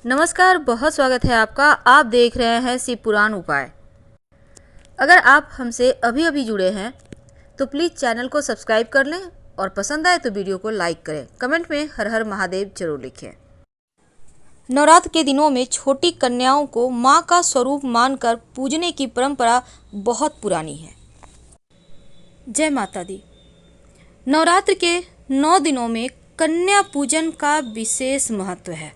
नमस्कार, बहुत स्वागत है आपका। आप देख रहे हैं शिव पुराण उपाय। अगर आप हमसे अभी अभी जुड़े हैं तो प्लीज़ चैनल को सब्सक्राइब कर लें और पसंद आए तो वीडियो को लाइक करें। कमेंट में हर हर महादेव जरूर लिखें। नवरात्र के दिनों में छोटी कन्याओं को माँ का स्वरूप मानकर पूजने की परंपरा बहुत पुरानी है। जय माता दी। नवरात्र के 9 दिनों में कन्या पूजन का विशेष महत्व है।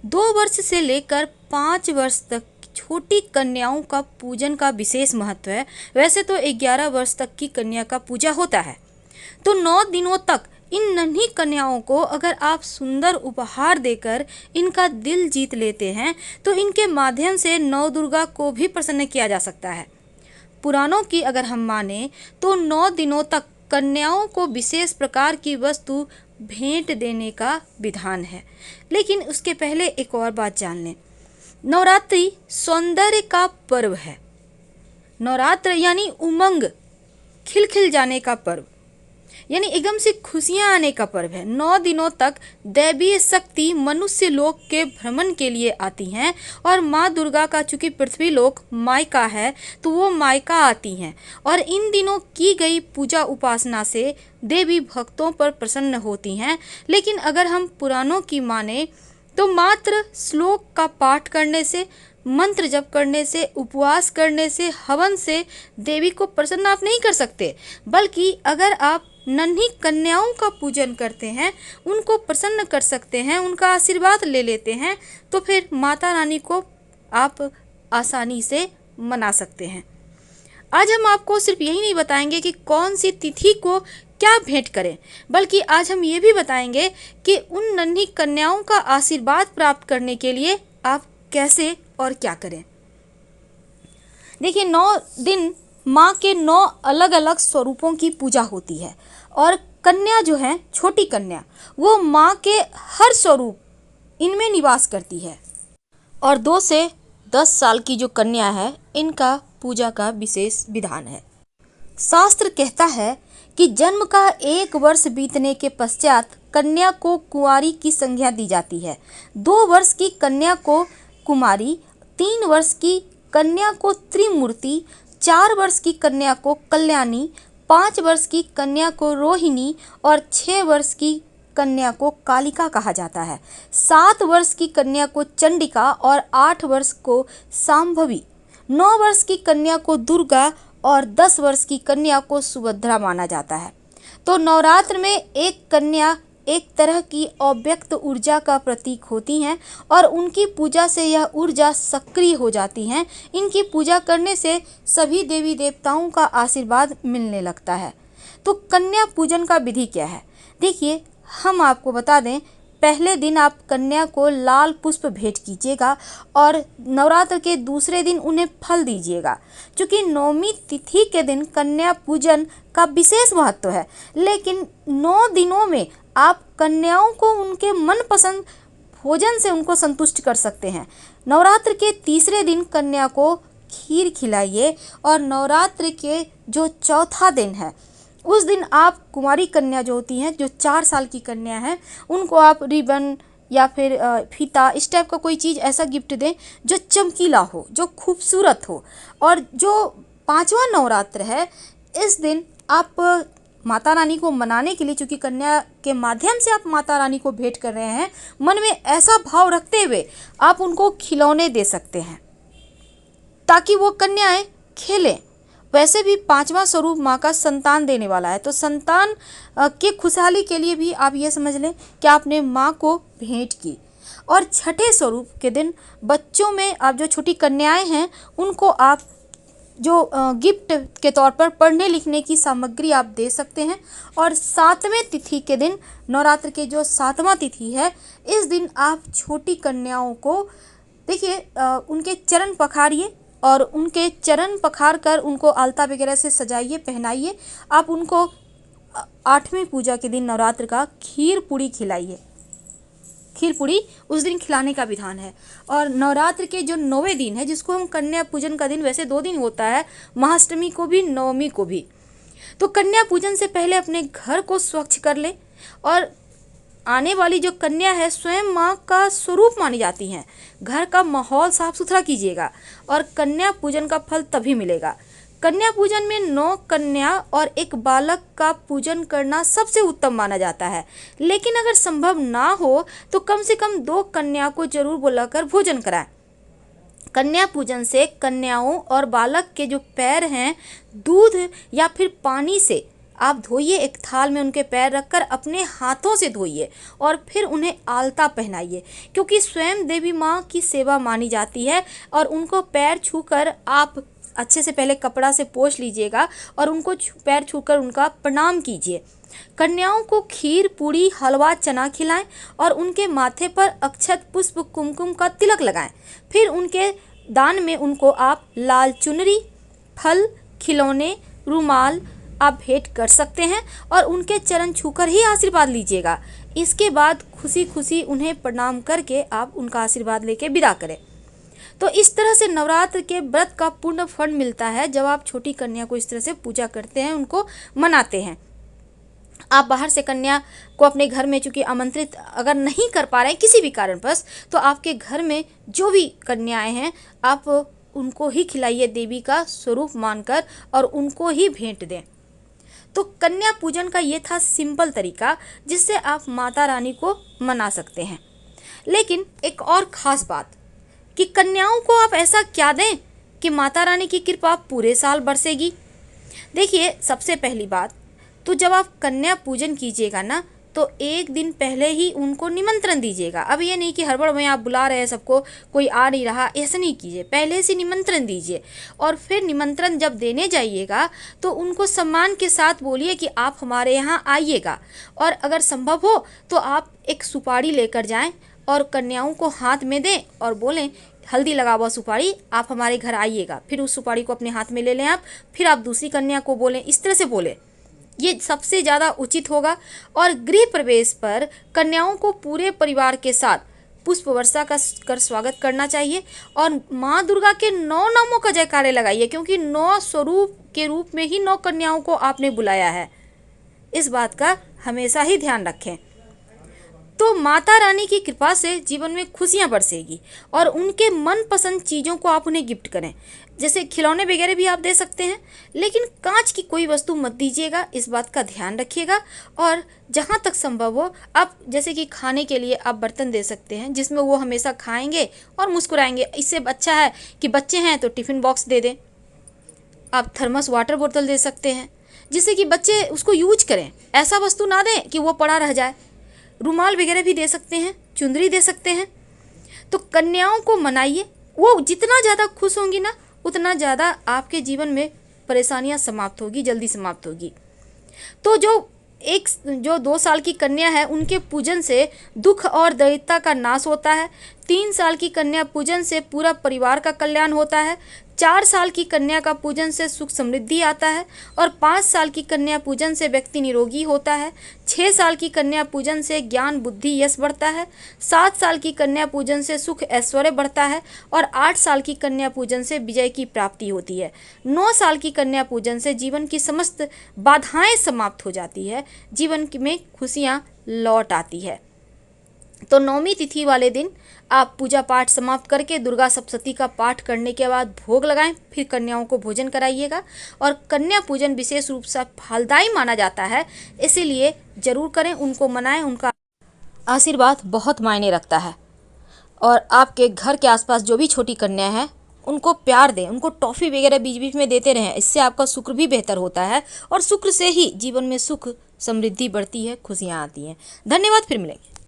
2 वर्ष से लेकर 5 वर्ष तक छोटी कन्याओं का पूजन का विशेष महत्व है। वैसे तो 11 वर्ष तक की कन्या का पूजा होता है। तो 9 दिनों तक इन नन्ही कन्याओं को अगर आप सुंदर उपहार देकर इनका दिल जीत लेते हैं तो इनके माध्यम से नौ दुर्गा को भी प्रसन्न किया जा सकता है। पुराणों की अगर हम माने तो 9 दिनों तक कन्याओं को विशेष प्रकार की वस्तु भेंट देने का विधान है। लेकिन उसके पहले एक और बात जान लें। नवरात्रि सौंदर्य का पर्व है। नवरात्र यानी उमंग, खिलखिल जाने का पर्व, यानी एकदम से खुशियां आने का पर्व है। 9 दिनों तक दैवीय शक्ति मनुष्य लोक के भ्रमण के लिए आती हैं और माँ दुर्गा का चूंकि पृथ्वी लोक मायका है तो वो मायका आती हैं और इन दिनों की गई पूजा उपासना से देवी भक्तों पर प्रसन्न होती हैं। लेकिन अगर हम पुराणों की माने तो मात्र श्लोक का पाठ करने से, मंत्र जप करने से, उपवास करने से, हवन से देवी को प्रसन्न आप नहीं कर सकते, बल्कि अगर आप नन्ही कन्याओं का पूजन करते हैं, उनको प्रसन्न कर सकते हैं, उनका आशीर्वाद ले लेते हैं, तो फिर माता रानी को आप आसानी से मना सकते हैं। आज हम आपको सिर्फ यही नहीं बताएंगे कि कौन सी तिथि को क्या भेंट करें, बल्कि आज हम ये भी बताएंगे कि उन नन्ही कन्याओं का आशीर्वाद प्राप्त करने के लिए आप कैसे और क्या करें। देखिए, 9 दिन माँ के 9 अलग अलग स्वरूपों की पूजा होती है और कन्या जो है, छोटी कन्या, वो माँ के हर स्वरूप इनमें निवास करती है। और 2 से 10 साल की जो कन्या है, इनका पूजा का विशेष विधान है। शास्त्र कहता है कि जन्म का 1 वर्ष बीतने के पश्चात कन्या को कुंवारी की संज्ञा दी जाती है। 2 वर्ष की कन्या को कुमारी, 3 वर्ष की कन्या को त्रिमूर्ति, 4 वर्ष की कन्या को कल्याणी, 5 वर्ष की कन्या को रोहिणी और 6 वर्ष की कन्या को कालिका कहा जाता है। 7 वर्ष की कन्या को चंडिका और 8 वर्ष को सांभवी, 9 वर्ष की कन्या को दुर्गा और 10 वर्ष की कन्या को सुभद्रा माना जाता है। तो नवरात्र में एक कन्या एक तरह की अव्यक्त ऊर्जा का प्रतीक होती हैं और उनकी पूजा से यह ऊर्जा सक्रिय हो जाती हैं। इनकी पूजा करने से सभी देवी देवताओं का आशीर्वाद मिलने लगता है। तो कन्या पूजन का विधि क्या है? देखिए, हम आपको बता दें, पहले दिन आप कन्या को लाल पुष्प भेंट कीजिएगा और नवरात्र के दूसरे दिन उन्हें फल दीजिएगा। क्योंकि 9वीं तिथि के दिन कन्या पूजन का विशेष महत्व है, लेकिन 9 दिनों में आप कन्याओं को उनके मनपसंद भोजन से उनको संतुष्ट कर सकते हैं। नवरात्र के तीसरे दिन कन्या को खीर खिलाइए और नवरात्र के जो चौथा दिन है उस दिन आप कुंवारी कन्या जो होती हैं, जो 4 साल की कन्या है, उनको आप रिबन या फिर फीता, इस टाइप का कोई चीज़ ऐसा गिफ्ट दें जो चमकीला हो, जो खूबसूरत हो। और जो 5वां नवरात्र है, इस दिन आप माता रानी को मनाने के लिए, चूँकि कन्या के माध्यम से आप माता रानी को भेंट कर रहे हैं, मन में ऐसा भाव रखते हुए आप उनको खिलौने दे सकते हैं ताकि वो कन्याएं खेलें। वैसे भी 5वां स्वरूप माँ का संतान देने वाला है, तो संतान के खुशहाली के लिए भी आप ये समझ लें कि आपने माँ को भेंट की। और छठे स्वरूप के दिन बच्चों में आप जो छोटी कन्याएं हैं उनको आप जो गिफ्ट के तौर पर पढ़ने लिखने की सामग्री आप दे सकते हैं। और 7वें तिथि के दिन, नवरात्र के जो 7वां तिथि है, इस दिन आप छोटी कन्याओं को देखिए उनके चरण पखारिए और उनके चरण पखार कर उनको आलता वगैरह से सजाइए, पहनाइए। आप उनको 8वीं पूजा के दिन नवरात्र का खीर पूड़ी खिलाइए। खीर पूड़ी उस दिन खिलाने का विधान है। और नवरात्र के जो 9वें दिन है, जिसको हम कन्या पूजन का दिन, वैसे 2 दिन होता है, महाअष्टमी को भी, नवमी को भी। तो कन्या पूजन से पहले अपने घर को स्वच्छ कर ले और आने वाली जो कन्या है स्वयं माँ का स्वरूप मानी जाती हैं। घर का माहौल साफ सुथरा कीजिएगा और कन्या पूजन का फल तभी मिलेगा। कन्या पूजन में 9 कन्या और एक बालक का पूजन करना सबसे उत्तम माना जाता है, लेकिन अगर संभव ना हो तो कम से कम 2 कन्या को जरूर बुलाकर भोजन कराएं। कन्या पूजन से कन्याओं और बालक के जो पैर हैं दूध या फिर पानी से आप धोइए। एक थाल में उनके पैर रखकर अपने हाथों से धोइए और फिर उन्हें आलता पहनाइए, क्योंकि स्वयं देवी माँ की सेवा मानी जाती है। और उनको पैर छूकर आप अच्छे से पहले कपड़ा से पोंछ लीजिएगा और उनको पैर छूकर उनका प्रणाम कीजिए। कन्याओं को खीर, पूड़ी, हलवा, चना खिलाएं और उनके माथे पर अक्षत, पुष्प, कुमकुम का तिलक लगाएं। फिर उनके दान में उनको आप लाल चुनरी, फल, खिलौने, रुमाल आप भेंट कर सकते हैं और उनके चरण छूकर ही आशीर्वाद लीजिएगा। इसके बाद खुशी खुशी उन्हें प्रणाम करके आप उनका आशीर्वाद लेके विदा करें। तो इस तरह से नवरात्र के व्रत का पूर्ण फल मिलता है जब आप छोटी कन्या को इस तरह से पूजा करते हैं, उनको मनाते हैं। आप बाहर से कन्या को अपने घर में चूँकि आमंत्रित अगर नहीं कर पा रहे हैं किसी भी कारणवश, तो आपके घर में जो भी कन्याएं हैं आप उनको ही खिलाइए देवी का स्वरूप मानकर और उनको ही भेंट दें। तो कन्या पूजन का ये था सिंपल तरीका जिससे आप माता रानी को मना सकते हैं। लेकिन एक और ख़ास बात कि कन्याओं को आप ऐसा क्या दें कि माता रानी की कृपा पूरे साल बरसेगी। देखिए, सबसे पहली बात तो जब आप कन्या पूजन कीजिएगा ना तो एक दिन पहले ही उनको निमंत्रण दीजिएगा। अब ये नहीं कि हड़बड़ में आप बुला रहे हैं सबको, कोई आ नहीं रहा, ऐसा नहीं कीजिए। पहले से निमंत्रण दीजिए और फिर निमंत्रण जब देने जाइएगा तो उनको सम्मान के साथ बोलिए कि आप हमारे यहाँ आइएगा। और अगर संभव हो तो आप एक सुपारी लेकर जाएं और कन्याओं को हाथ में दें और बोलें, हल्दी लगा हुआ सुपारी, आप हमारे घर आइएगा। फिर उस सुपारी को अपने हाथ में ले लें आप, फिर आप दूसरी कन्या को बोलें, इस तरह से बोलें। ये सबसे ज़्यादा उचित होगा। और गृह प्रवेश पर कन्याओं को पूरे परिवार के साथ पुष्प वर्षा का कर स्वागत करना चाहिए और माँ दुर्गा के 9 नामों का जयकारे लगाइए, क्योंकि 9 स्वरूप के रूप में ही 9 कन्याओं को आपने बुलाया है। इस बात का हमेशा ही ध्यान रखें। तो माता रानी की कृपा से जीवन में खुशियाँ बरसेगी और उनके मनपसंद चीज़ों को आप उन्हें गिफ्ट करें। जैसे खिलौने वगैरह भी आप दे सकते हैं, लेकिन कांच की कोई वस्तु मत दीजिएगा, इस बात का ध्यान रखिएगा। और जहाँ तक संभव हो आप जैसे कि खाने के लिए आप बर्तन दे सकते हैं जिसमें वो हमेशा खाएंगे और मुस्कुराएंगे। इससे अच्छा है कि बच्चे हैं तो टिफ़िन बॉक्स दे दें। आप थर्मस वाटर बोतल दे सकते हैं जिससे कि बच्चे उसको यूज करें, ऐसा वस्तु ना दें कि वो पड़ा रह जाए। रुमाल वगैरह भी दे सकते हैं, चुंदरी दे सकते हैं। तो कन्याओं को मनाइए, वो जितना ज़्यादा खुश होंगी ना उतना ज़्यादा आपके जीवन में परेशानियां समाप्त होगी, जल्दी समाप्त होगी। तो जो 2 साल की कन्या है उनके पूजन से दुख और दरिद्रता का नाश होता है। 3 साल की कन्या पूजन से पूरा परिवार का कल्याण होता है। 4 साल की कन्या का पूजन से सुख समृद्धि आता है और 5 साल की कन्या पूजन से व्यक्ति निरोगी होता है। 6 साल की कन्या पूजन से ज्ञान, बुद्धि, यश बढ़ता है। 7 साल की कन्या पूजन से सुख, ऐश्वर्य बढ़ता है और 8 साल की कन्या पूजन से विजय की प्राप्ति होती है। 9 साल की कन्या पूजन से जीवन की समस्त बाधाएं समाप्त हो जाती है, जीवन में खुशियाँ लौट आती है। तो 9वीं तिथि वाले दिन आप पूजा पाठ समाप्त करके दुर्गा सप्तशती का पाठ करने के बाद भोग लगाएं, फिर कन्याओं को भोजन कराइएगा। और कन्या पूजन विशेष रूप से फलदायी माना जाता है, इसीलिए जरूर करें, उनको मनाएं, उनका आशीर्वाद बहुत मायने रखता है। और आपके घर के आसपास जो भी छोटी कन्या है उनको प्यार दें, उनको टॉफ़ी वगैरह बीच बीच में देते रहें। इससे आपका शुक्र भी बेहतर होता है और शुक्र से ही जीवन में सुख समृद्धि बढ़ती है, खुशियाँ आती हैं। धन्यवाद, फिर मिलेंगे।